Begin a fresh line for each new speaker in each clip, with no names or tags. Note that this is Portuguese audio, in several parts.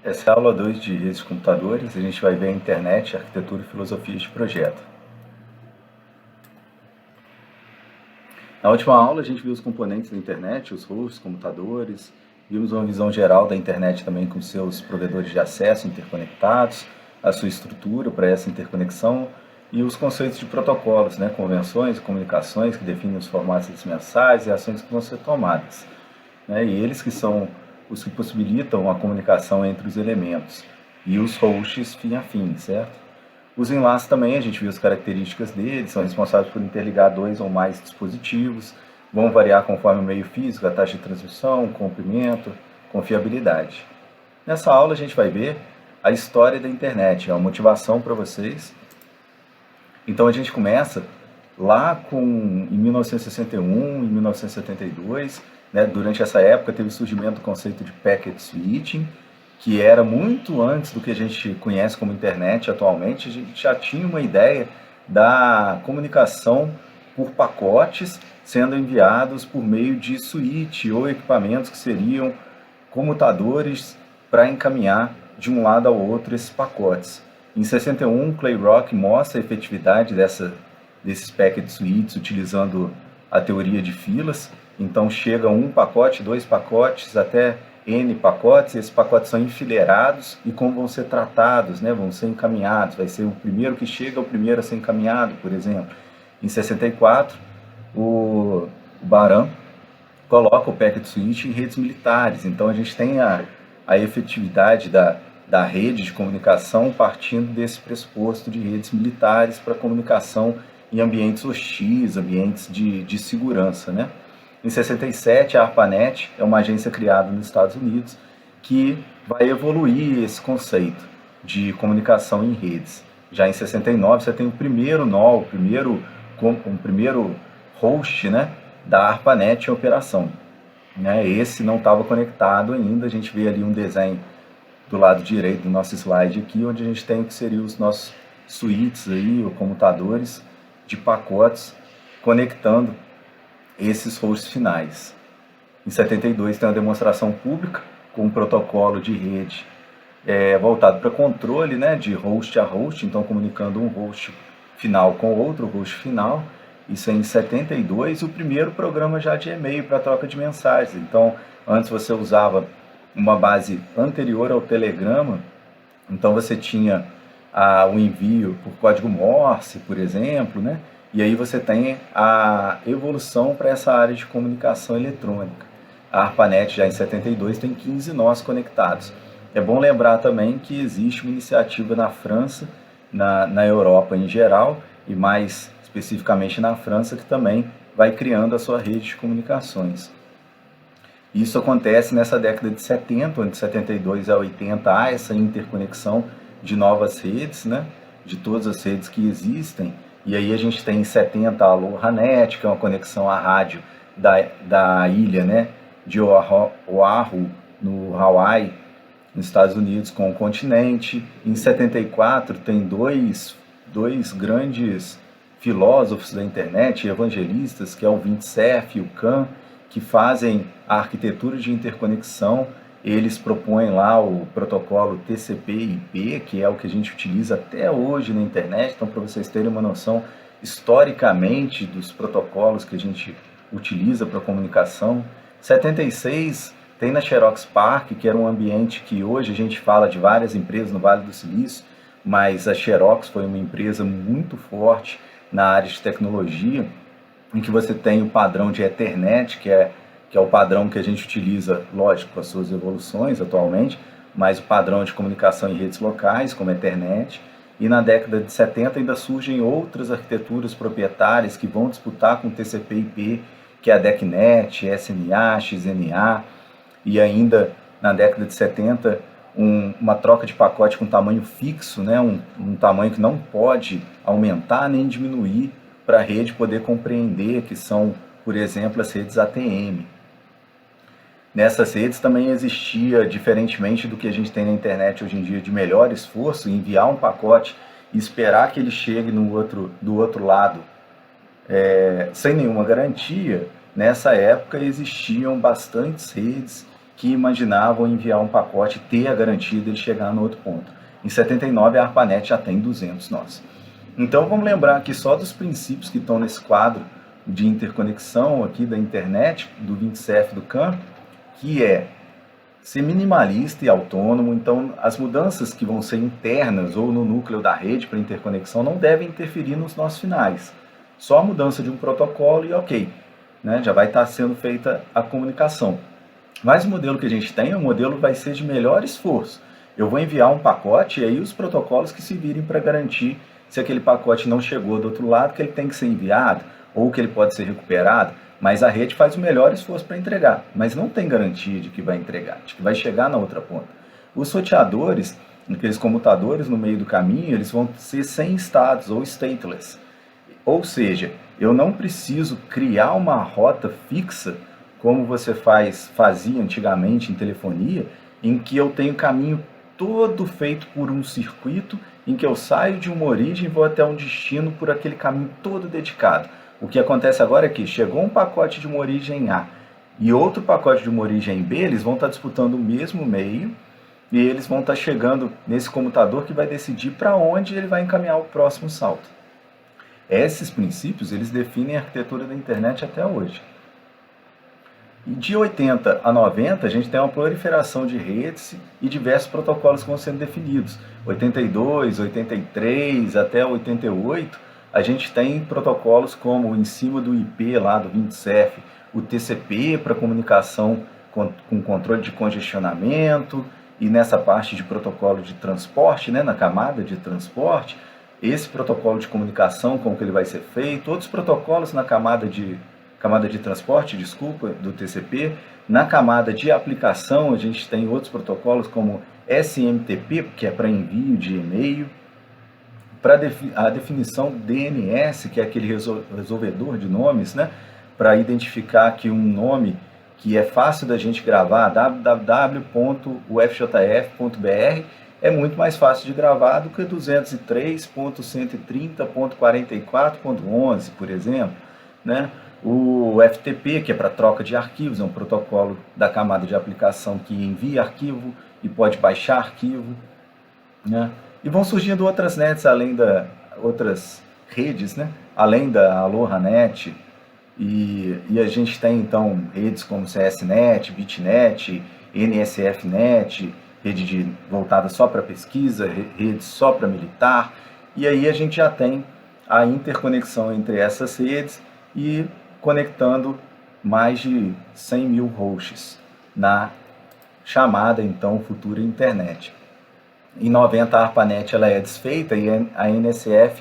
Essa é a aula 2 de redes de computadores. A gente vai ver a internet, arquitetura e filosofia de projeto. Na última aula a gente viu os componentes da internet, os hosts, computadores, vimos uma visão geral da internet também com seus provedores de acesso interconectados, a sua estrutura para essa interconexão e os conceitos de protocolos, convenções e comunicações que definem os formatos das mensagens e ações que vão ser tomadas. E eles que são os que possibilitam a comunicação entre os elementos e os hosts fim a fim, certo? Os enlaces também, a gente viu as características deles, são responsáveis por interligar dois ou mais dispositivos, vão variar conforme o meio físico, a taxa de transmissão, comprimento, confiabilidade. Nessa aula a gente vai ver a história da internet, a motivação para vocês. Então a gente começa lá em 1961, em 1972, durante essa época teve o surgimento do conceito de packet switching, que era muito antes do que a gente conhece como internet atualmente. A gente já tinha uma ideia da comunicação por pacotes sendo enviados por meio de switch ou equipamentos que seriam comutadores para encaminhar de um lado ao outro esses pacotes. Em 61, Clay Rock mostra a efetividade desses packet switches utilizando a teoria de filas. Então chega um pacote, dois pacotes, até N pacotes, e esses pacotes são enfileirados e como vão ser tratados, vão ser encaminhados, vai ser o primeiro que chega, o primeiro a ser encaminhado, por exemplo. Em 64, o Baran coloca o packet switch em redes militares, então a gente tem a efetividade da rede de comunicação partindo desse pressuposto de redes militares para comunicação em ambientes hostis, ambientes de segurança, Em 67, a ARPANET é uma agência criada nos Estados Unidos que vai evoluir esse conceito de comunicação em redes. Já em 69, você tem o primeiro nó, o primeiro host da ARPANET em operação. Esse não estava conectado ainda, a gente vê ali um desenho do lado direito do nosso slide aqui, onde a gente tem o que seriam os nossos switches aí, ou comutadores de pacotes conectando esses hosts finais. Em 72 tem uma demonstração pública com um protocolo de rede voltado para controle de host a host, então comunicando um host final com outro host final. Isso é em 72, o primeiro programa já de e-mail para troca de mensagens. Então, antes você usava uma base anterior ao telegrama, então você tinha o envio por código Morse, por exemplo, E aí você tem a evolução para essa área de comunicação eletrônica. A ARPANET já em 72 tem 15 nós conectados. É bom lembrar também que existe uma iniciativa na França, na Europa em geral, e mais especificamente na França, que também vai criando a sua rede de comunicações. Isso acontece nessa década de 70, onde de 72 a 80 há essa interconexão de novas redes, de todas as redes que existem. E aí a gente tem em 70 a Alohanet, que é uma conexão à rádio da ilha de Oahu, no Hawaii, nos Estados Unidos, com o continente. Em 74 tem dois grandes filósofos da internet, evangelistas, que é o Vint Cerf e o Khan, que fazem a arquitetura de interconexão. Eles propõem lá o protocolo TCP/IP, que é o que a gente utiliza até hoje na internet. Então, para vocês terem uma noção historicamente dos protocolos que a gente utiliza para comunicação. 76 tem na Xerox PARC, que era um ambiente que hoje a gente fala de várias empresas no Vale do Silício, mas a Xerox foi uma empresa muito forte na área de tecnologia, em que você tem o padrão de Ethernet, que é o padrão que a gente utiliza, lógico, com as suas evoluções atualmente, mas o padrão de comunicação em redes locais, como Ethernet. E na década de 70 ainda surgem outras arquiteturas proprietárias que vão disputar com o TCP/IP, que é a DECnet, SMA, XNA, e ainda na década de 70 uma troca de pacote com tamanho fixo, um tamanho que não pode aumentar nem diminuir para a rede poder compreender, que são, por exemplo, as redes ATM. Nessas redes também existia, diferentemente do que a gente tem na internet hoje em dia, de melhor esforço, enviar um pacote e esperar que ele chegue do outro lado sem nenhuma garantia. Nessa época existiam bastantes redes que imaginavam enviar um pacote e ter a garantia dele chegar no outro ponto. Em 79 a ARPANET já tem 200 nós. Então vamos lembrar aqui só dos princípios que estão nesse quadro de interconexão aqui da internet, do 20CF do CAN, que é ser minimalista e autônomo. Então as mudanças que vão ser internas ou no núcleo da rede para interconexão não devem interferir nos nossos finais. Só a mudança de um protocolo e ok, né? Já vai estar sendo feita a comunicação. Mas o modelo que a gente tem, o modelo vai ser de melhor esforço. Eu vou enviar um pacote e aí os protocolos que se virem para garantir se aquele pacote não chegou do outro lado, que ele tem que ser enviado ou que ele pode ser recuperado, mas a rede faz o melhor esforço para entregar, mas não tem garantia de que vai entregar, de que vai chegar na outra ponta. Os roteadores, aqueles comutadores no meio do caminho, eles vão ser sem estados ou stateless. Ou seja, eu não preciso criar uma rota fixa, como você fazia antigamente em telefonia, em que eu tenho caminho todo feito por um circuito, em que eu saio de uma origem e vou até um destino por aquele caminho todo dedicado. O que acontece agora é que chegou um pacote de uma origem A e outro pacote de uma origem B, eles vão estar disputando o mesmo meio e eles vão estar chegando nesse comutador que vai decidir para onde ele vai encaminhar o próximo salto. Esses princípios, eles definem a arquitetura da internet até hoje. E de 80 a 90, a gente tem uma proliferação de redes e diversos protocolos que vão sendo definidos. 82, 83 até 88, a gente tem protocolos como em cima do IP lá do 20CF, o TCP para comunicação com controle de congestionamento, e nessa parte de protocolo de transporte, né, na camada de transporte, esse protocolo de comunicação, como que ele vai ser feito, outros protocolos na camada de transporte, do TCP. Na camada de aplicação, a gente tem outros protocolos como SMTP, que é para envio de e-mail, para a definição DNS, que é aquele resolvedor de nomes, né, para identificar que um nome que é fácil da gente gravar, www.ufjf.br, é muito mais fácil de gravar do que 203.130.44.11, por exemplo, né? O FTP, que é para troca de arquivos, é um protocolo da camada de aplicação que envia arquivo e pode baixar arquivo, né? E vão surgindo outras nets, outras redes, né? Além da AlohaNet, e a gente tem então redes como CSNet, BitNet, NSFNet, rede voltada só para pesquisa, rede só para militar, e aí a gente já tem a interconexão entre essas redes e conectando mais de 100 mil hosts na chamada, então, futura internet. Em 90 a ARPANET ela é desfeita e a NSF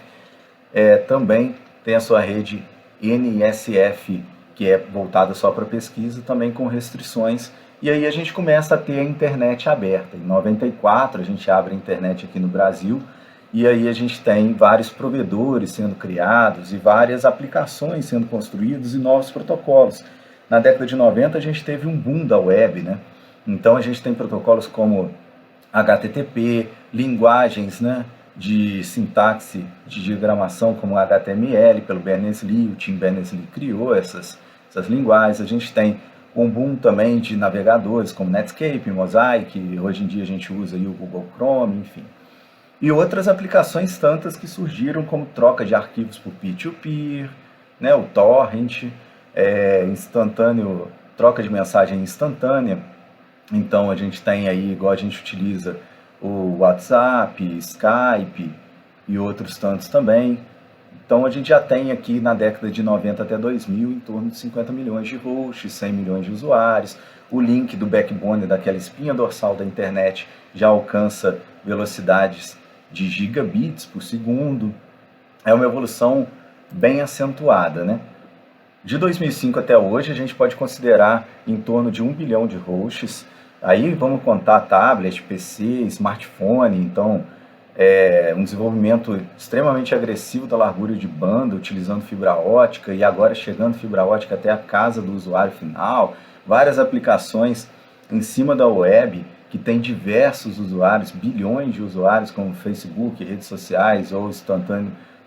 também tem a sua rede NSF, que é voltada só para pesquisa, também com restrições. E aí a gente começa a ter a internet aberta. Em 94 a gente abre a internet aqui no Brasil, e aí a gente tem vários provedores sendo criados e várias aplicações sendo construídas e novos protocolos. Na década de 90 a gente teve um boom da web, né? Então a gente tem protocolos como HTTP, linguagens, né, de sintaxe de diagramação como HTML, pelo Berners-Lee, o Tim Berners-Lee criou essas linguagens. A gente tem um boom também de navegadores como Netscape, Mosaic, hoje em dia a gente usa aí o Google Chrome, enfim. E outras aplicações tantas que surgiram, como troca de arquivos por peer-to-peer, né, o torrent, instantâneo, troca de mensagem instantânea. Então a gente tem aí, igual a gente utiliza o WhatsApp, Skype e outros tantos também. Então a gente já tem aqui na década de 90 até 2000 em torno de 50 milhões de hosts, 100 milhões de usuários. O link do backbone, daquela espinha dorsal da internet, já alcança velocidades de gigabits por segundo. É uma evolução bem acentuada, né? De 2005 até hoje, a gente pode considerar em torno de 1 bilhão de hosts. Aí vamos contar tablet, PC, smartphone. Então, um desenvolvimento extremamente agressivo da largura de banda, utilizando fibra ótica e agora chegando fibra ótica até a casa do usuário final. Várias aplicações em cima da web que tem diversos usuários, bilhões de usuários, como Facebook, redes sociais ou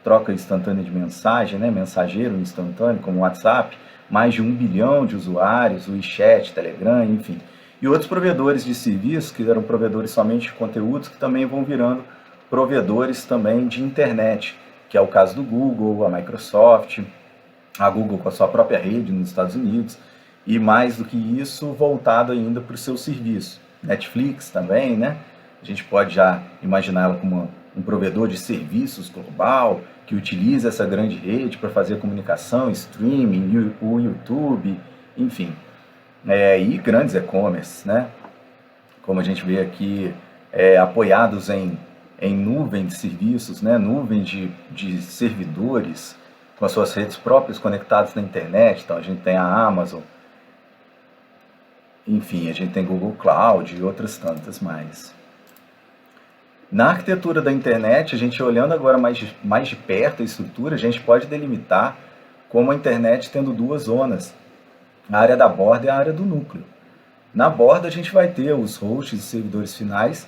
troca instantânea de mensagem, né? Mensageiro instantâneo, como o WhatsApp, mais de 1 bilhão de usuários, o WeChat, Telegram, enfim. E outros provedores de serviços, que eram provedores somente de conteúdos, que também vão virando provedores também de internet, que é o caso do Google, a Microsoft, a Google com a sua própria rede nos Estados Unidos, e mais do que isso, voltado ainda para o seu serviço. Netflix também, né? A gente pode já imaginar ela como um provedor de serviços global, que utiliza essa grande rede para fazer comunicação, streaming, o YouTube, enfim. E grandes e-commerce, né? Como a gente vê aqui, apoiados em nuvem de serviços, né? Nuvem de servidores, com as suas redes próprias conectadas na internet. Então a gente tem a Amazon, enfim, a gente tem Google Cloud e outras tantas mais. Na arquitetura da internet, a gente olhando agora mais de perto a estrutura, a gente pode delimitar como a internet tendo duas zonas, a área da borda e a área do núcleo. Na borda a gente vai ter os hosts e servidores finais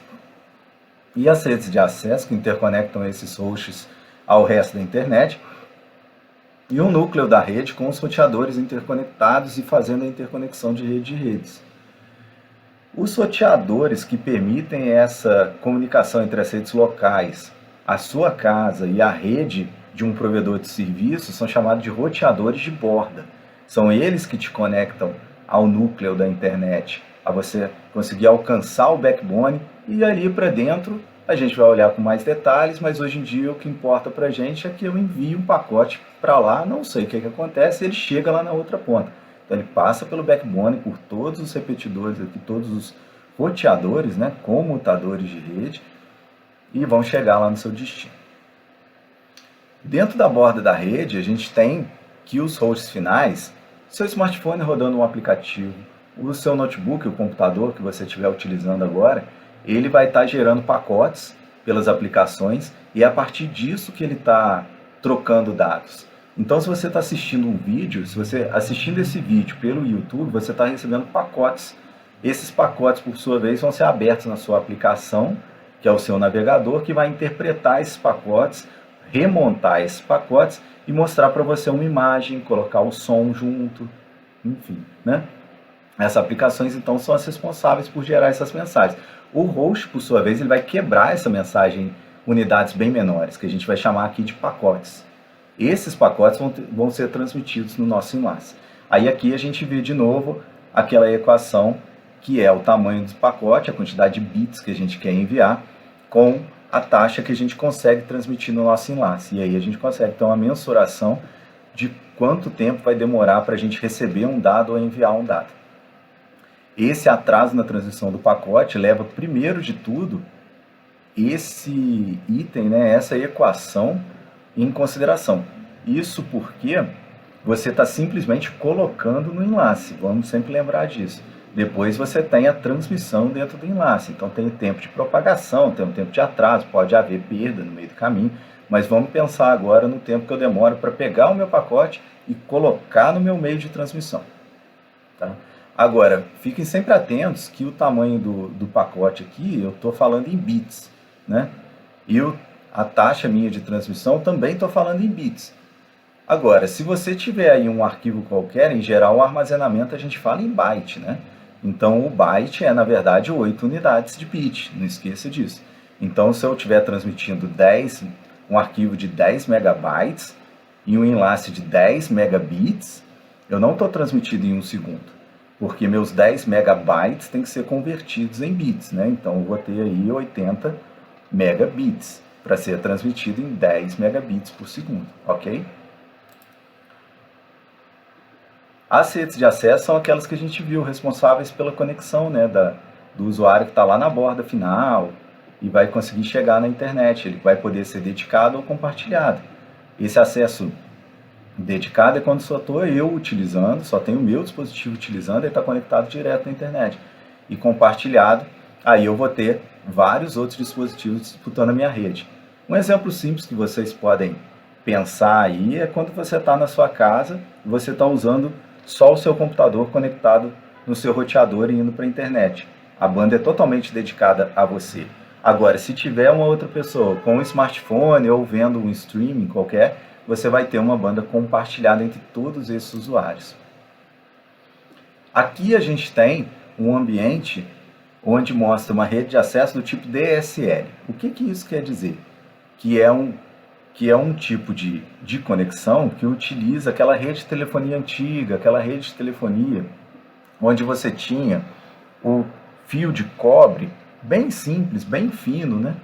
e as redes de acesso que interconectam esses hosts ao resto da internet, e um núcleo da rede com os roteadores interconectados e fazendo a interconexão de redes. Os roteadores que permitem essa comunicação entre as redes locais, a sua casa e a rede de um provedor de serviços são chamados de roteadores de borda. São eles que te conectam ao núcleo da internet, a você conseguir alcançar o backbone, e ali para dentro a gente vai olhar com mais detalhes, mas hoje em dia o que importa para a gente é que eu envio um pacote para lá, não sei o que acontece, ele chega lá na outra ponta. Então ele passa pelo backbone, por todos os repetidores aqui, todos os roteadores, né, comutadores de rede, e vão chegar lá no seu destino. Dentro da borda da rede, a gente tem que os hosts finais, seu smartphone rodando um aplicativo, o seu notebook, o computador que você estiver utilizando agora, ele vai estar gerando pacotes pelas aplicações, e é a partir disso que ele está trocando dados. Então, se você está assistindo um vídeo, se você assistindo esse vídeo pelo YouTube, você está recebendo pacotes. Esses pacotes, por sua vez, vão ser abertos na sua aplicação, que é o seu navegador, que vai interpretar esses pacotes, remontar esses pacotes e mostrar para você uma imagem, colocar o som junto, enfim, né? Essas aplicações, então, são as responsáveis por gerar essas mensagens. O host, por sua vez, ele vai quebrar essa mensagem em unidades bem menores, que a gente vai chamar aqui de pacotes. Esses pacotes vão ser transmitidos no nosso enlace. Aí aqui a gente vê de novo aquela equação que é o tamanho do pacote, a quantidade de bits que a gente quer enviar, com a taxa que a gente consegue transmitir no nosso enlace. E aí a gente consegue ter uma mensuração de quanto tempo vai demorar para a gente receber um dado ou enviar um dado. Esse atraso na transmissão do pacote leva, primeiro de tudo, esse item, né, essa equação em consideração. Isso porque você está simplesmente colocando no enlace, vamos sempre lembrar disso. Depois você tem a transmissão dentro do enlace, então tem o tempo de propagação, tem o tempo de atraso, pode haver perda no meio do caminho, mas vamos pensar agora no tempo que eu demoro para pegar o meu pacote e colocar no meu meio de transmissão. Tá? Agora, fiquem sempre atentos que o tamanho do pacote aqui, eu estou falando em bits, né? E a taxa minha de transmissão também estou falando em bits. Agora, se você tiver aí um arquivo qualquer, em geral o armazenamento a gente fala em byte, né? Então o byte é, na verdade, 8 unidades de bit, não esqueça disso. Então, se eu estiver transmitindo um arquivo de 10 megabytes e um enlace de 10 megabits, eu não estou transmitindo em um segundo, porque meus 10 megabytes têm que ser convertidos em bits, né? Então eu vou ter aí 80 megabits para ser transmitido em 10 megabits por segundo, ok? As redes de acesso são aquelas que a gente viu, responsáveis pela conexão, né, do usuário que está lá na borda final e vai conseguir chegar na internet. Ele vai poder ser dedicado ou compartilhado. Esse acesso dedicado é quando só estou eu utilizando, só tenho o meu dispositivo utilizando, ele está conectado direto na internet. E compartilhado, aí eu vou ter vários outros dispositivos disputando a minha rede. Um exemplo simples que vocês podem pensar aí é quando você está na sua casa e você está usando só o seu computador conectado no seu roteador e indo para a internet. A banda é totalmente dedicada a você. Agora, se tiver uma outra pessoa com um smartphone ou vendo um streaming qualquer, você vai ter uma banda compartilhada entre todos esses usuários. Aqui a gente tem um ambiente onde mostra uma rede de acesso do tipo DSL. O que isso quer dizer? Que é um tipo de conexão que utiliza aquela rede de telefonia antiga, aquela rede de telefonia onde você tinha o fio de cobre bem simples, bem fino, né?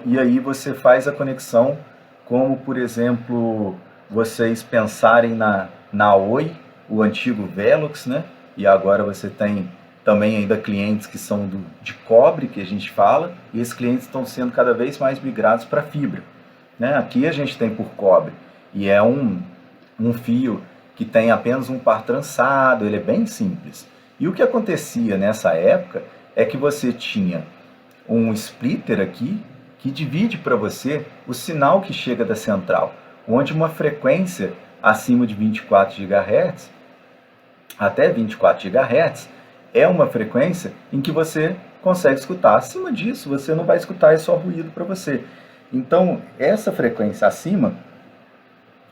E aí você faz a conexão como, por exemplo, vocês pensarem na Oi, o antigo Velox, né? E agora você tem também ainda clientes que são de cobre, que a gente fala, e esses clientes estão sendo cada vez mais migrados para fibra, né? Aqui a gente tem por cobre, e é um fio que tem apenas um par trançado, ele é bem simples. E o que acontecia nessa época é que você tinha um splitter aqui, que divide para você o sinal que chega da central, onde uma frequência acima de 24 GHz, até 24 GHz, é uma frequência em que você consegue escutar. Acima disso, você não vai escutar, é só ruído para você. Então, essa frequência acima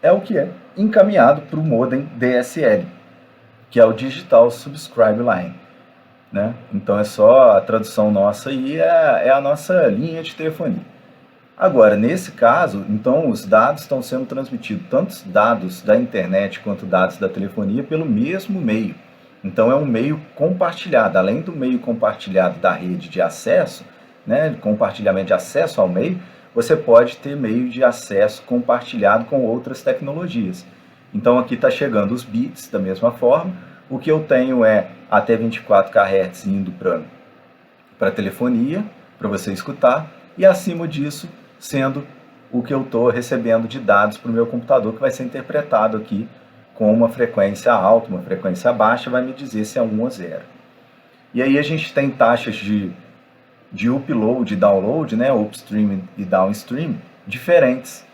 é o que é encaminhado para o modem DSL, que é o Digital Subscribe Line, né? Então é só a tradução nossa e é a nossa linha de telefonia. Agora, nesse caso, então os dados estão sendo transmitidos, tanto dados da internet quanto dados da telefonia, pelo mesmo meio. Então é um meio compartilhado, além do meio compartilhado da rede de acesso, né, compartilhamento de acesso ao meio, você pode ter meio de acesso compartilhado com outras tecnologias. Então aqui está chegando os bits da mesma forma. O que eu tenho é até 24 kHz indo para telefonia, para você escutar, e acima disso sendo o que eu estou recebendo de dados para o meu computador, que vai ser interpretado aqui com uma frequência alta, uma frequência baixa, vai me dizer se é 1 ou 0. E aí a gente tem taxas de upload e download, né, upstream e downstream, diferentes.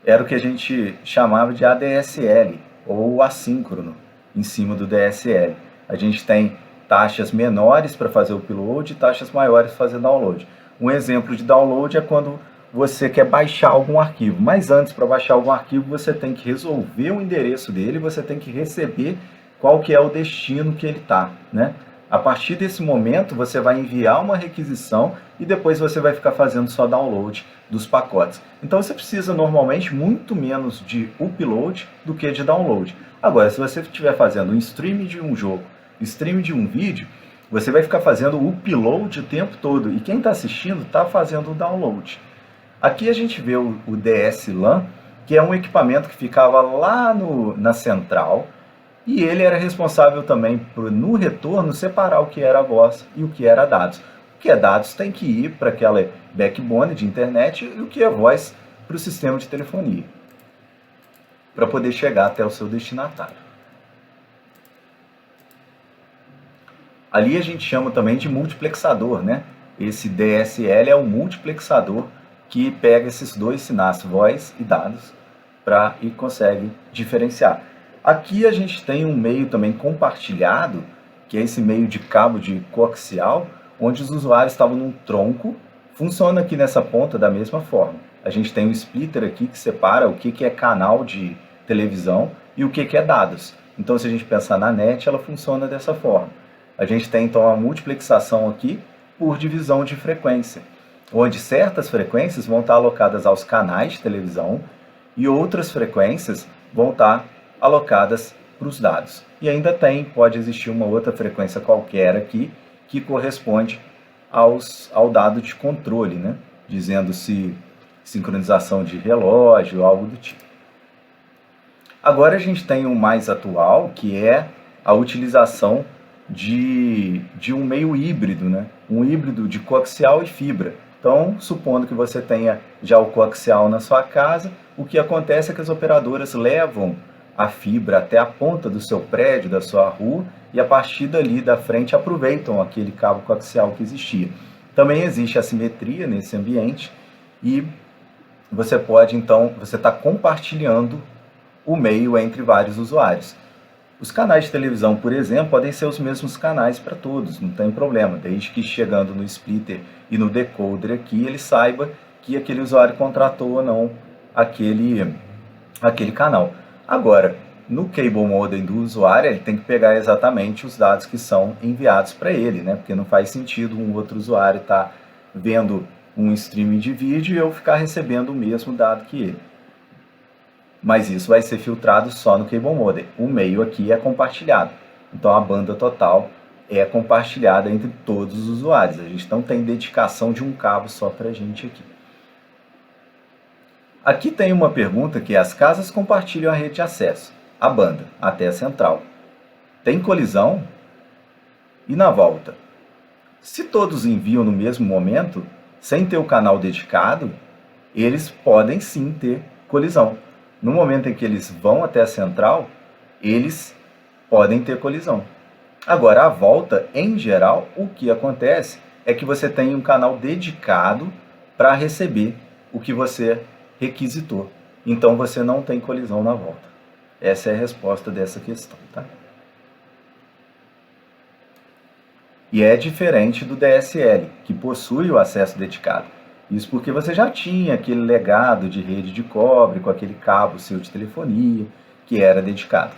Era o que a gente chamava de ADSL, ou assíncrono, em cima do DSL. A gente tem taxas menores para fazer o upload e taxas maiores para fazer download. Um exemplo de download é quando você quer baixar algum arquivo, mas antes, para baixar algum arquivo, você tem que resolver o endereço dele, você tem que receber qual que é o destino que ele está, né? A partir desse momento, você vai enviar uma requisição e depois você vai ficar fazendo só download dos pacotes. Então você precisa normalmente muito menos de upload do que de download. Agora, se você estiver fazendo um stream de um jogo, stream de um vídeo, você vai ficar fazendo o upload o tempo todo e quem está assistindo está fazendo o download. Aqui a gente vê o DS-LAN, que é um equipamento que ficava lá na central, e ele era responsável também por, no retorno, separar o que era voz e o que era dados. O que é dados tem que ir para aquela backbone de internet e o que é voz para o sistema de telefonia, para poder chegar até o seu destinatário. Ali a gente chama também de multiplexador, né? Esse DSL é um multiplexador que pega esses dois sinais, voz e dados, e consegue diferenciar. Aqui a gente tem um meio também compartilhado, que é esse meio de cabo de coaxial, onde os usuários estavam num tronco, funciona aqui nessa ponta da mesma forma. A gente tem um splitter aqui que separa o que é canal de televisão e o que é dados. Então se a gente pensar na net, ela funciona dessa forma. A gente tem então a multiplexação aqui por divisão de frequência, onde certas frequências vão estar alocadas aos canais de televisão e outras frequências vão estar alocadas para os dados. E ainda pode existir uma outra frequência qualquer aqui que corresponde ao dado de controle, né? Dizendo se sincronização de relógio, algo do tipo. Agora a gente tem um mais atual, que é a utilização de um meio híbrido, né? Um híbrido de coaxial e fibra. Então, supondo que você tenha já o coaxial na sua casa, o que acontece é que as operadoras levam a fibra até a ponta do seu prédio, da sua rua, e a partir dali da frente aproveitam aquele cabo coaxial que existia. Também existe assimetria nesse ambiente e você pode, então, você está compartilhando o meio entre vários usuários. Os canais de televisão, por exemplo, podem ser os mesmos canais para todos, não tem problema, desde que chegando no splitter e no decoder aqui, ele saiba que aquele usuário contratou ou não aquele canal. Agora, no cable modem do usuário, ele tem que pegar exatamente os dados que são enviados para ele, né? Porque não faz sentido um outro usuário estar vendo um streaming de vídeo e eu ficar recebendo o mesmo dado que ele. Mas isso vai ser filtrado só no cable modem. O meio aqui é compartilhado. Então a banda total é compartilhada entre todos os usuários. A gente não tem dedicação de um cabo só para a gente aqui. Aqui tem uma pergunta que as casas compartilham a rede de acesso, a banda, até a central. Tem colisão? E na volta? Se todos enviam no mesmo momento, sem ter o canal dedicado, eles podem sim ter colisão. No momento em que eles vão até a central, eles podem ter colisão. Agora, a volta, em geral, o que acontece é que você tem um canal dedicado para receber o que você requisitou. Então, você não tem colisão na volta. Essa é a resposta dessa questão, tá? E é diferente do DSL, que possui o acesso dedicado. Isso porque você já tinha aquele legado de rede de cobre com aquele cabo seu de telefonia, que era dedicado.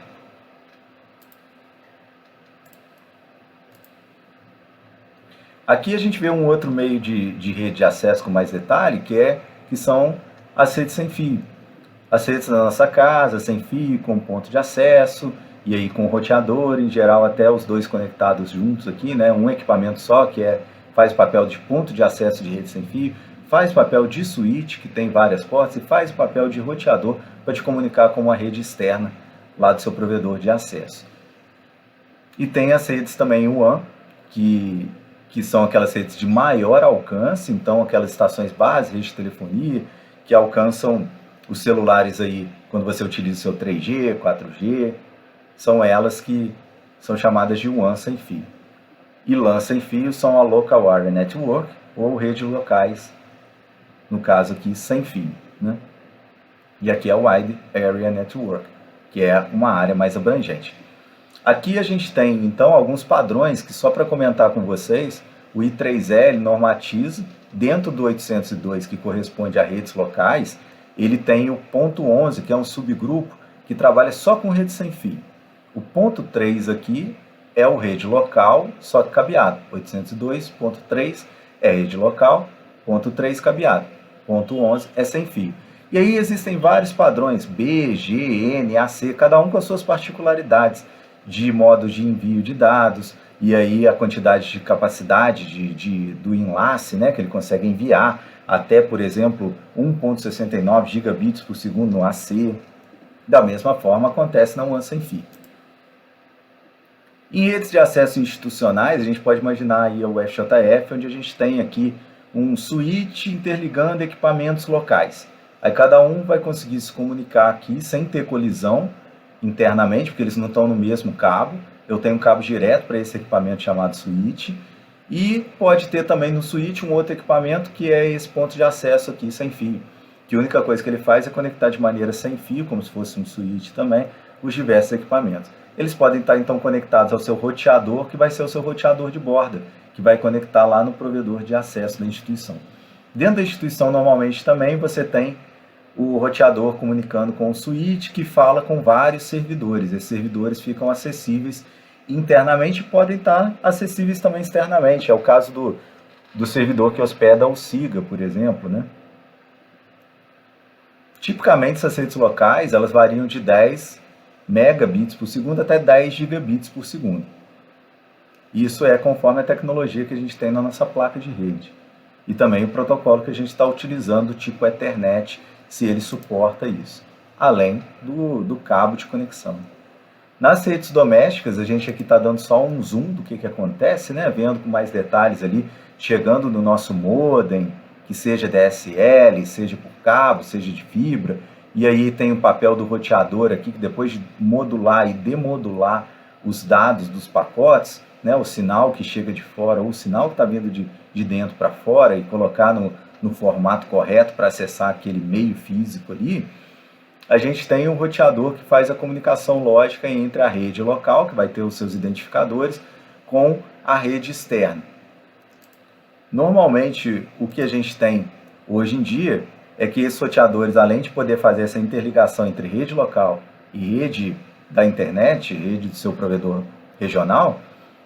Aqui a gente vê um outro meio de rede de acesso com mais detalhe, que são as redes sem fio. As redes da nossa casa, sem fio, com ponto de acesso, e aí com roteador, em geral até os dois conectados juntos aqui, né? Um equipamento só, que faz o papel de ponto de acesso de rede sem fio, faz o papel de switch, que tem várias portas, e faz o papel de roteador para te comunicar com uma rede externa lá do seu provedor de acesso. E tem as redes também WAN, que são aquelas redes de maior alcance, então aquelas estações básicas, rede de telefonia, que alcançam os celulares aí quando você utiliza o seu 3G, 4G, são elas que são chamadas de WAN sem fio. E LAN sem fio são a Local Area Network, ou redes locais, no caso aqui, sem fio, né? E aqui é o Wide Area Network, que é uma área mais abrangente. Aqui a gente tem, então, alguns padrões que, só para comentar com vocês, o I3L normatiza, dentro do 802, que corresponde a redes locais, ele tem o ponto 11, que é um subgrupo que trabalha só com rede sem fio. O ponto 3 aqui é o rede local, só que cabeado. 802.3 é rede local, ponto 3 cabeado. Ponto 11 é sem fio. E aí existem vários padrões, B, G, N, AC, cada um com as suas particularidades de modo de envio de dados, e aí a quantidade de capacidade do enlace, né, que ele consegue enviar, até, por exemplo, 1.69 gigabits por segundo no AC. Da mesma forma acontece na WAN sem fio. Em redes de acesso institucionais, a gente pode imaginar aí o FJF, onde a gente tem aqui um switch interligando equipamentos locais. Aí cada um vai conseguir se comunicar aqui sem ter colisão internamente, porque eles não estão no mesmo cabo. Eu tenho um cabo direto para esse equipamento chamado switch. E pode ter também no switch um outro equipamento que é esse ponto de acesso aqui sem fio, que a única coisa que ele faz é conectar de maneira sem fio, como se fosse um switch também, os diversos equipamentos. Eles podem estar então conectados ao seu roteador, que vai ser o seu roteador de borda, que vai conectar lá no provedor de acesso da instituição. Dentro da instituição, normalmente também você tem o roteador comunicando com o switch, que fala com vários servidores. Esses servidores ficam acessíveis internamente e podem estar acessíveis também externamente. É o caso do servidor que hospeda o SIGA, por exemplo, né? Tipicamente, essas redes locais, elas variam de 10 megabits por segundo até 10 gigabits por segundo. Isso é conforme a tecnologia que a gente tem na nossa placa de rede. E também o protocolo que a gente está utilizando, tipo Ethernet, se ele suporta isso. Além do cabo de conexão. Nas redes domésticas, a gente aqui está dando só um zoom do que acontece, né? Vendo com mais detalhes ali, chegando no nosso modem, que seja DSL, seja por cabo, seja de fibra. E aí tem o papel do roteador aqui, que depois de modular e demodular os dados dos pacotes, né, o sinal que chega de fora, ou o sinal que está vindo de dentro para fora, e colocar no formato correto para acessar aquele meio físico ali, a gente tem um roteador que faz a comunicação lógica entre a rede local, que vai ter os seus identificadores, com a rede externa. Normalmente, o que a gente tem hoje em dia é que esses roteadores, além de poder fazer essa interligação entre rede local e rede da internet, rede do seu provedor regional,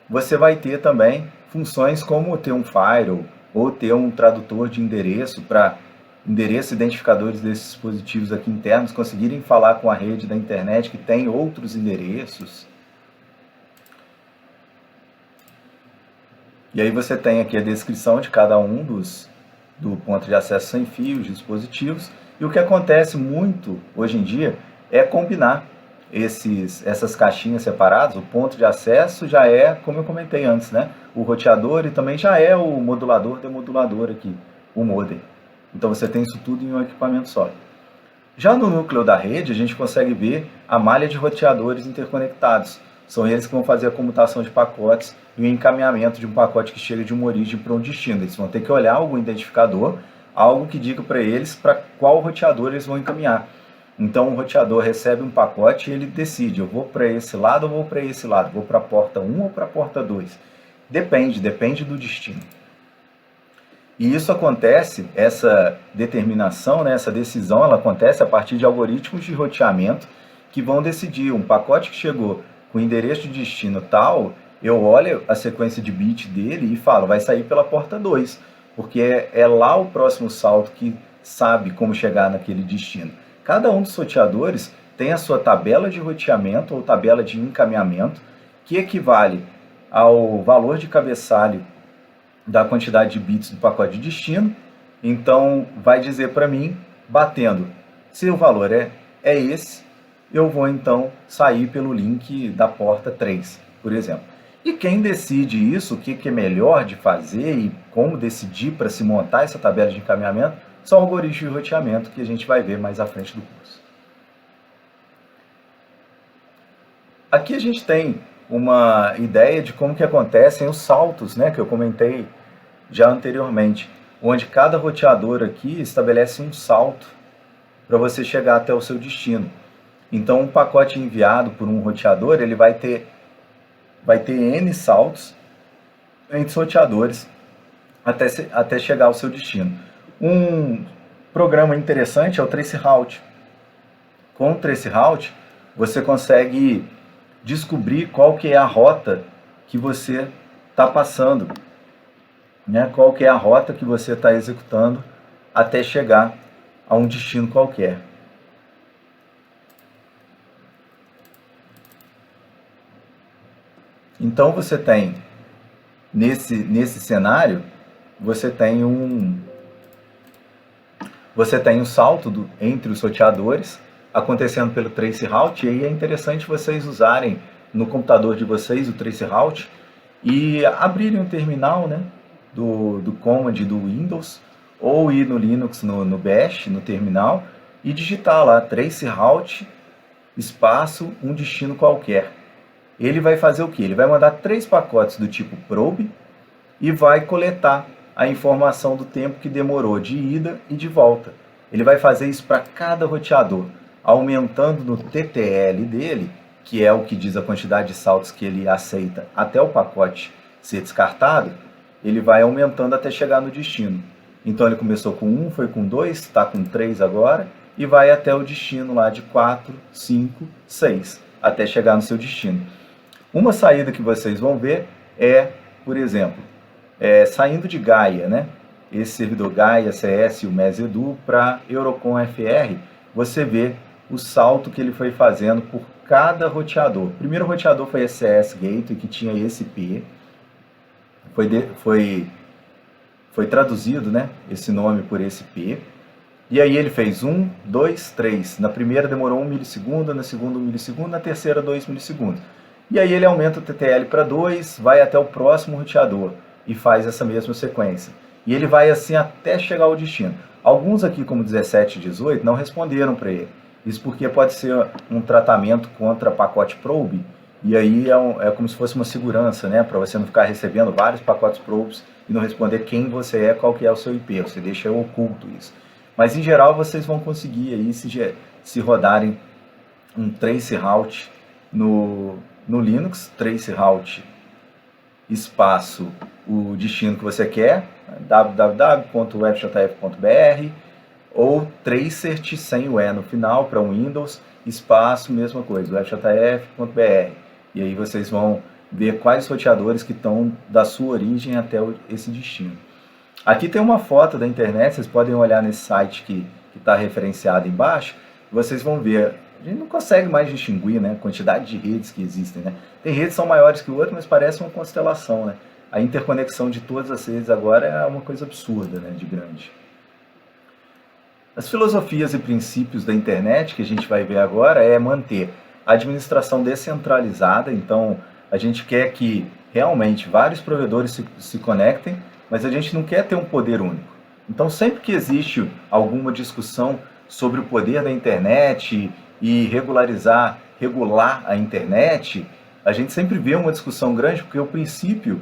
você vai ter também funções como ter um firewall ou ter um tradutor de endereço para endereços identificadores desses dispositivos aqui internos conseguirem falar com a rede da internet que tem outros endereços. E aí você tem aqui a descrição de cada um do ponto de acesso sem fio, os dispositivos. E o que acontece muito hoje em dia é combinar essas caixinhas separadas. O ponto de acesso já é, como eu comentei antes, né? O roteador e também já é o modulador, demodulador aqui, o modem. Então você tem isso tudo em um equipamento só. Já no núcleo da rede, a gente consegue ver a malha de roteadores interconectados. São eles que vão fazer a comutação de pacotes e o encaminhamento de um pacote que chega de uma origem para um destino. Eles vão ter que olhar algum identificador, algo que diga para eles para qual roteador eles vão encaminhar. Então o roteador recebe um pacote e ele decide, eu vou para esse lado ou vou para esse lado, vou para a porta 1 ou para a porta 2. Depende do destino. E isso acontece, essa determinação, né, essa decisão, ela acontece a partir de algoritmos de roteamento que vão decidir um pacote que chegou com endereço de destino tal, eu olho a sequência de bit dele e falo, vai sair pela porta 2, porque é lá o próximo salto que sabe como chegar naquele destino. Cada um dos roteadores tem a sua tabela de roteamento ou tabela de encaminhamento, que equivale ao valor de cabeçalho da quantidade de bits do pacote de destino. Então vai dizer para mim, batendo, se o valor é esse, eu vou então sair pelo link da porta 3, por exemplo. E quem decide isso, o que é melhor de fazer e como decidir para se montar essa tabela de encaminhamento, são algoritmos de roteamento que a gente vai ver mais à frente do curso. Aqui a gente tem uma ideia de como que acontecem os saltos, né, que eu comentei já anteriormente, onde cada roteador aqui estabelece um salto para você chegar até o seu destino. Então, um pacote enviado por um roteador, ele vai ter N saltos entre os roteadores até chegar ao seu destino. Um programa interessante é o traceroute. Com o traceroute, você consegue descobrir qual que é a rota que você está passando, né? Qual que é a rota que você está executando até chegar a um destino qualquer. Então você tem, nesse cenário, você tem um salto entre os roteadores acontecendo pelo traceroute, e aí é interessante vocês usarem no computador de vocês o traceroute e abrirem um terminal, né, do Command do Windows, ou ir no Linux, no Bash, no terminal, e digitar lá traceroute espaço um destino qualquer. Ele vai fazer o que? Ele vai mandar 3 pacotes do tipo probe e vai coletar a informação do tempo que demorou de ida e de volta. Ele vai fazer isso para cada roteador, aumentando no TTL dele, que é o que diz a quantidade de saltos que ele aceita até o pacote ser descartado, ele vai aumentando até chegar no destino. Então ele começou com 1, foi com 2, está com 3 agora, e vai até o destino lá de 4, 5, 6, até chegar no seu destino. Uma saída que vocês vão ver é, por exemplo, saindo de Gaia, né? Esse servidor Gaia, CS e o MES-EDU para Eurocon FR, você vê o salto que ele foi fazendo por cada roteador. O primeiro roteador foi esse CS Gateway, que tinha esse P. Foi traduzido, né, esse nome por esse P. E aí ele fez 1, 2, 3. Na primeira demorou 1 milissegundo, na segunda 1 milissegundo, na terceira 2 milissegundos. E aí ele aumenta o TTL para 2, vai até o próximo roteador e faz essa mesma sequência. E ele vai assim até chegar ao destino. Alguns aqui, como 17 e 18, não responderam para ele. Isso porque pode ser um tratamento contra pacote probe, e aí é como se fosse uma segurança, né? Para você não ficar recebendo vários pacotes probes e não responder quem você é, qual que é o seu IP. Você deixa oculto isso. Mas em geral vocês vão conseguir aí se rodarem um traceroute no Linux, traceroute espaço o destino que você quer, www.webjf.br, ou Tracert sem o E no final para Windows, espaço, mesma coisa, webjf.br. E aí vocês vão ver quais roteadores que estão da sua origem até esse destino. Aqui tem uma foto da internet, vocês podem olhar nesse site que está referenciado embaixo, vocês vão ver. A gente não consegue mais distinguir, né, a quantidade de redes que existem, né? Tem redes que são maiores que outras, mas parece uma constelação, né? A interconexão de todas as redes agora é uma coisa absurda, né, de grande. As filosofias e princípios da internet que a gente vai ver agora é manter a administração descentralizada, então a gente quer que realmente vários provedores se conectem, mas a gente não quer ter um poder único. Então sempre que existe alguma discussão sobre o poder da internet e regular a internet, a gente sempre vê uma discussão grande, porque o princípio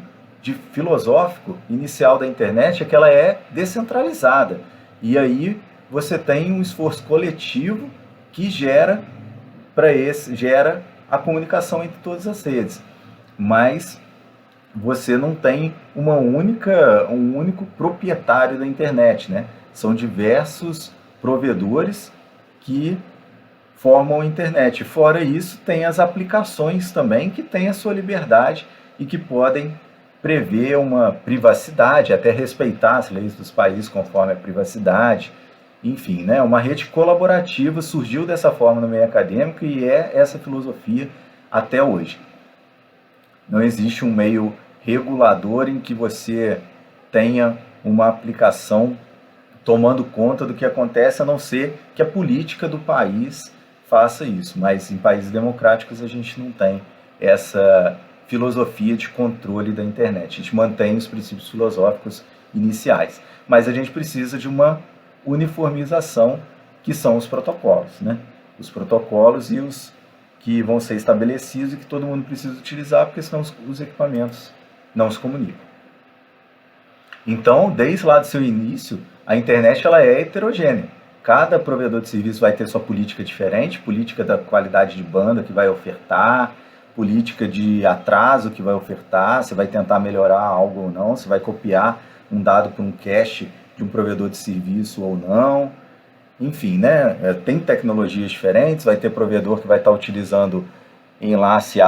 filosófico inicial da internet é que ela é descentralizada. E aí você tem um esforço coletivo que gera a comunicação entre todas as redes. Mas você não tem um único proprietário da internet, né? São diversos provedores que formam a internet. Fora isso, tem as aplicações também que têm a sua liberdade e que podem prever uma privacidade, até respeitar as leis dos países conforme a privacidade. Enfim, né? Uma rede colaborativa surgiu dessa forma no meio acadêmico e é essa filosofia até hoje. Não existe um meio regulador em que você tenha uma aplicação tomando conta do que acontece, a não ser que a política do país faça isso. Mas em países democráticos a gente não tem essa filosofia de controle da internet. A gente mantém os princípios filosóficos iniciais. Mas a gente precisa de uma uniformização, que são os protocolos, né? Os protocolos e os que vão ser estabelecidos e que todo mundo precisa utilizar, porque senão os equipamentos não se comunicam. Então, desde lá do seu início, a internet ela é heterogênea. Cada provedor de serviço vai ter sua política diferente, política da qualidade de banda que vai ofertar, política de atraso que vai ofertar, você vai tentar melhorar algo ou não, você vai copiar um dado para um cache de um provedor de serviço ou não. Enfim, né? Tem tecnologias diferentes, vai ter provedor que vai estar utilizando enlace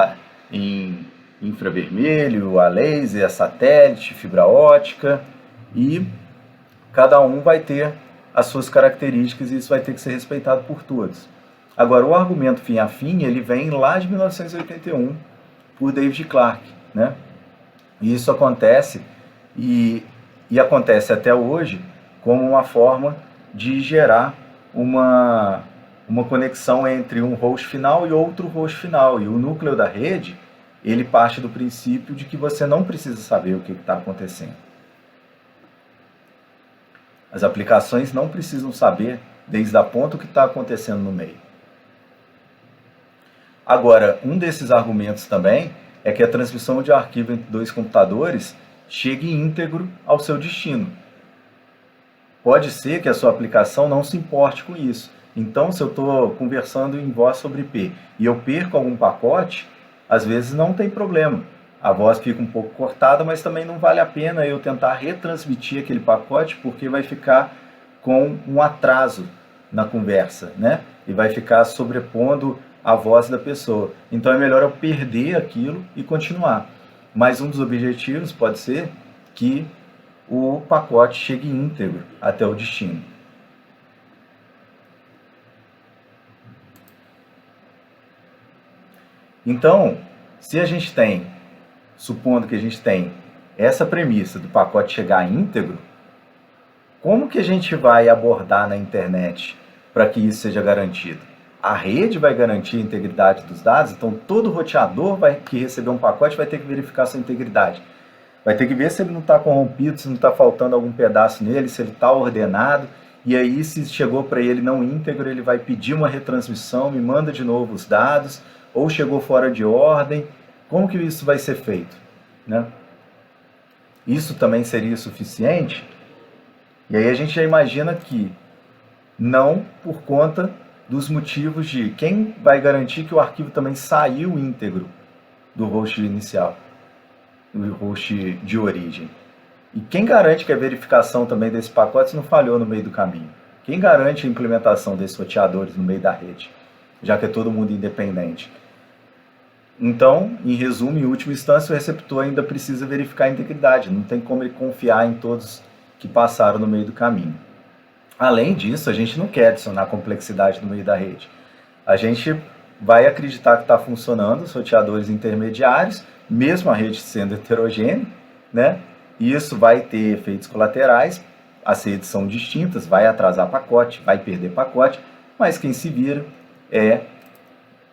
em infravermelho, a laser, a satélite, fibra ótica, e cada um vai ter as suas características e isso vai ter que ser respeitado por todos. Agora, o argumento fim a fim, ele vem lá de 1981, por David Clark, né? E isso acontece, e acontece até hoje, como uma forma de gerar uma conexão entre um host final e outro host final. E o núcleo da rede, ele parte do princípio de que você não precisa saber o que está acontecendo. As aplicações não precisam saber desde a ponta o que está acontecendo no meio. Agora, um desses argumentos também é que a transmissão de arquivo entre dois computadores chegue íntegro ao seu destino. Pode ser que a sua aplicação não se importe com isso. Então, se eu estou conversando em voz sobre IP e eu perco algum pacote, às vezes não tem problema. A voz fica um pouco cortada, mas também não vale a pena eu tentar retransmitir aquele pacote, porque vai ficar com um atraso na conversa, né? E vai ficar sobrepondo a voz da pessoa. Então é melhor eu perder aquilo e continuar. Mas um dos objetivos pode ser que o pacote chegue íntegro até o destino. Então, se a gente tem, supondo que a gente tem essa premissa do pacote chegar íntegro, como que a gente vai abordar na internet para que isso seja garantido? A rede vai garantir a integridade dos dados, então todo roteador que receber um pacote vai ter que verificar sua integridade. Vai ter que ver se ele não está corrompido, se não está faltando algum pedaço nele, se ele está ordenado. E aí, se chegou para ele não íntegro, ele vai pedir uma retransmissão, me manda de novo os dados, ou chegou fora de ordem. Como que isso vai ser feito, né? Isso também seria suficiente? E aí a gente já imagina que não por conta dos motivos de quem vai garantir que o arquivo também saiu íntegro do host inicial, do host de origem. E quem garante que a verificação também desse pacote não falhou no meio do caminho? Quem garante a implementação desses roteadores no meio da rede, já que é todo mundo independente? Então, em resumo, em última instância, o receptor ainda precisa verificar a integridade, não tem como ele confiar em todos que passaram no meio do caminho. Além disso, a gente não quer adicionar complexidade no meio da rede. A gente vai acreditar que está funcionando os roteadores intermediários, mesmo a rede sendo heterogênea, né? E isso vai ter efeitos colaterais, as redes são distintas, vai atrasar pacote, vai perder pacote, mas quem se vira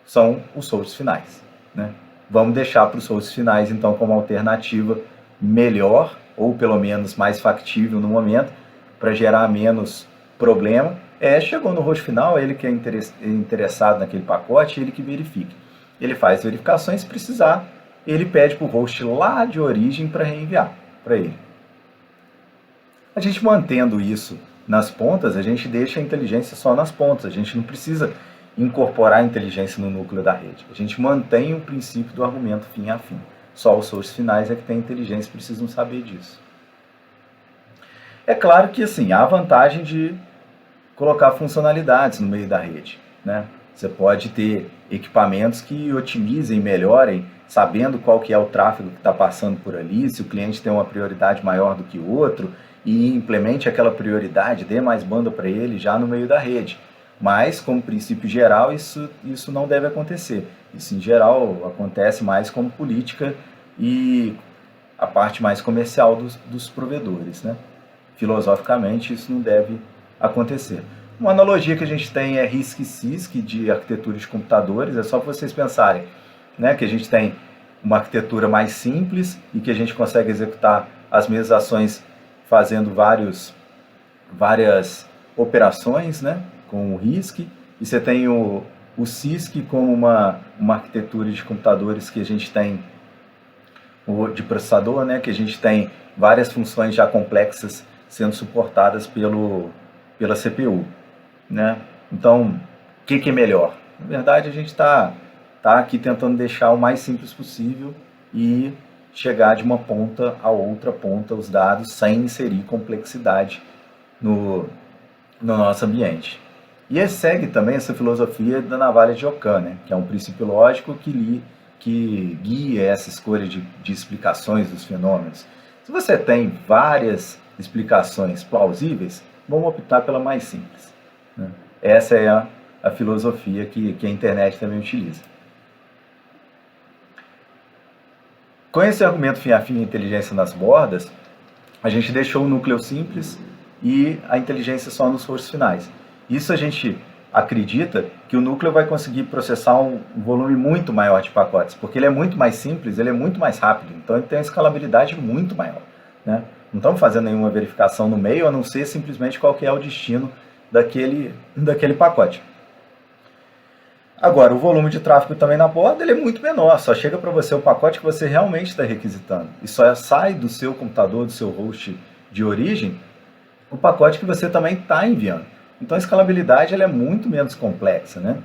são os hosts finais, né? Vamos deixar para os hosts finais, então, como alternativa melhor, ou pelo menos mais factível no momento, para gerar menos problema. Chegou no host final, ele que é interessado naquele pacote, ele que verifique. Ele faz verificações, se precisar, ele pede para o host lá de origem para reenviar para ele. A gente mantendo isso nas pontas, a gente deixa a inteligência só nas pontas, a gente não precisa incorporar a inteligência no núcleo da rede. A gente mantém o princípio do argumento fim a fim. Só os hosts finais é que têm inteligência e precisam saber disso. É claro que assim, há a vantagem de colocar funcionalidades no meio da rede, né? Você pode ter equipamentos que otimizem, melhorem, sabendo qual que é o tráfego que está passando por ali, se o cliente tem uma prioridade maior do que o outro, e implemente aquela prioridade, dê mais banda para ele já no meio da rede. Mas, como princípio geral, isso não deve acontecer. Isso, em geral, acontece mais como política e a parte mais comercial dos provedores, né? Filosoficamente, isso não deve acontecer. Uma analogia que a gente tem é RISC-CISC de arquitetura de computadores. É só para vocês pensarem, né, que a gente tem uma arquitetura mais simples e que a gente consegue executar as mesmas ações fazendo várias operações, né, com o RISC. E você tem o CISC como uma arquitetura de computadores que a gente tem de processador, né, que a gente tem várias funções já complexas sendo suportadas pela CPU, né? Então, o que é melhor? Na verdade, a gente está aqui tentando deixar o mais simples possível e chegar de uma ponta a outra ponta os dados sem inserir complexidade no nosso ambiente. E segue também essa filosofia da navalha de Ockham, né? Que é um princípio lógico que guia essa escolha de explicações dos fenômenos. Se você tem várias explicações plausíveis, vamos optar pela mais simples, né? Essa é a filosofia que a internet também utiliza. Com esse argumento fim a fim e inteligência nas bordas, a gente deixou o núcleo simples e a inteligência só nos hosts finais. Isso a gente acredita que o núcleo vai conseguir processar um volume muito maior de pacotes, porque ele é muito mais simples, ele é muito mais rápido, então ele tem uma escalabilidade muito maior, né? Não estamos fazendo nenhuma verificação no meio, a não ser simplesmente qual que é o destino daquele pacote. Agora, o volume de tráfego também na borda ele é muito menor, só chega para você o pacote que você realmente está requisitando. E só sai do seu computador, do seu host de origem, o pacote que você também está enviando. Então a escalabilidade ela é muito menos complexa, né?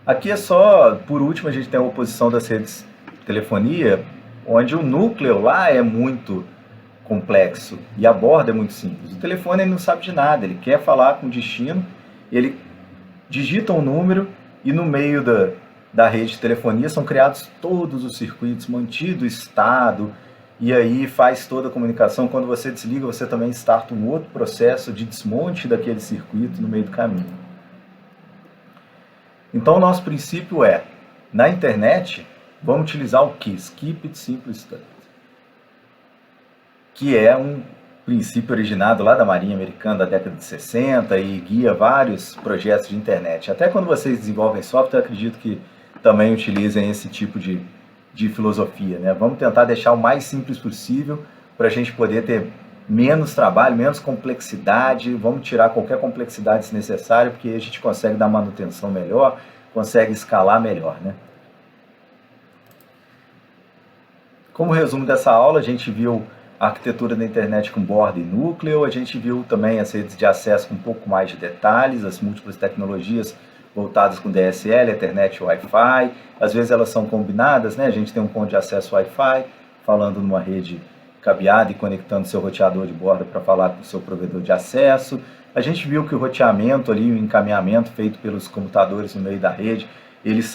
Aqui é só, por último, a gente tem a oposição das redes de telefonia, onde o núcleo lá é muito complexo e a borda é muito simples. O telefone ele não sabe de nada, ele quer falar com o destino, ele digita um número e no meio da rede de telefonia são criados todos os circuitos, mantido o estado, e aí faz toda a comunicação. Quando você desliga, você também starta um outro processo de desmonte daquele circuito no meio do caminho. Então o nosso princípio é, na internet, vamos utilizar o KISS, Keep It Simple Stuff, que é um princípio originado lá da Marinha Americana da década de 60 e guia vários projetos de internet. Até quando vocês desenvolvem software, acredito que também utilizem esse tipo de filosofia, né? Vamos tentar deixar o mais simples possível para a gente poder ter menos trabalho, menos complexidade, vamos tirar qualquer complexidade se necessário, porque a gente consegue dar manutenção melhor, consegue escalar melhor, né? Como resumo dessa aula, a gente viu a arquitetura da internet com borda e núcleo, a gente viu também as redes de acesso com um pouco mais de detalhes, as múltiplas tecnologias voltadas com DSL, Ethernet e Wi-Fi. Às vezes elas são combinadas, né? A gente tem um ponto de acesso Wi-Fi, falando numa rede cabeado e conectando seu roteador de borda para falar com o seu provedor de acesso. A gente viu que o roteamento ali, o encaminhamento feito pelos computadores no meio da rede, eles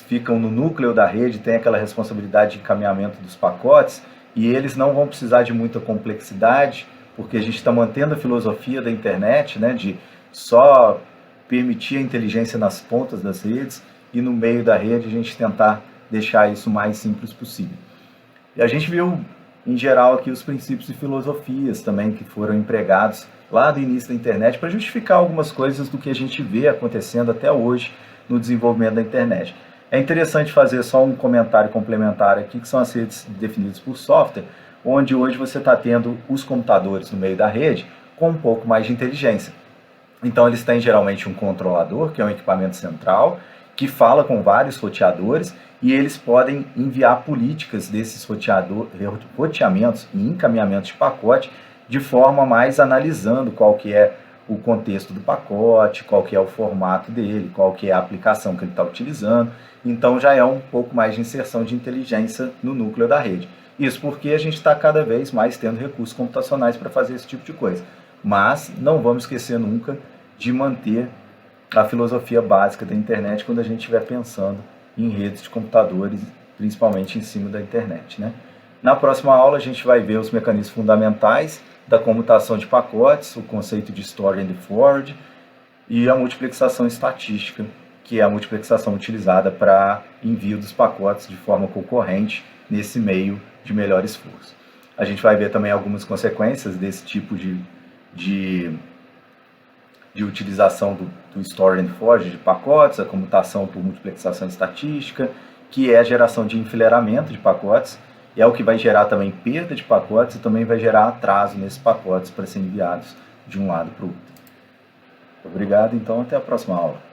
ficam no núcleo da rede, tem aquela responsabilidade de encaminhamento dos pacotes, e eles não vão precisar de muita complexidade, porque a gente está mantendo a filosofia da internet, né, de só permitir a inteligência nas pontas das redes, e no meio da rede a gente tentar deixar isso o mais simples possível. E a gente viu, em geral, aqui os princípios e filosofias também que foram empregados lá do início da internet para justificar algumas coisas do que a gente vê acontecendo até hoje no desenvolvimento da internet. É interessante fazer só um comentário complementar aqui, que são as redes definidas por software, onde hoje você está tendo os computadores no meio da rede com um pouco mais de inteligência. Então eles têm geralmente um controlador, que é um equipamento central, que fala com vários roteadores, e eles podem enviar políticas desses roteamentos e encaminhamentos de pacote de forma mais analisando qual que é o contexto do pacote, qual que é o formato dele, qual que é a aplicação que ele está utilizando. Então já é um pouco mais de inserção de inteligência no núcleo da rede. Isso porque a gente está cada vez mais tendo recursos computacionais para fazer esse tipo de coisa. Mas não vamos esquecer nunca de manter a filosofia básica da internet quando a gente estiver pensando em redes de computadores, principalmente em cima da internet, né? Na próxima aula a gente vai ver os mecanismos fundamentais da comutação de pacotes, o conceito de store and forward e a multiplexação estatística, que é a multiplexação utilizada para envio dos pacotes de forma concorrente nesse meio de melhor esforço. A gente vai ver também algumas consequências desse tipo de utilização do store and forward de pacotes, a comutação por multiplexação estatística, que é a geração de enfileiramento de pacotes, e é o que vai gerar também perda de pacotes e também vai gerar atraso nesses pacotes para serem enviados de um lado para o outro. Obrigado, então até a próxima aula.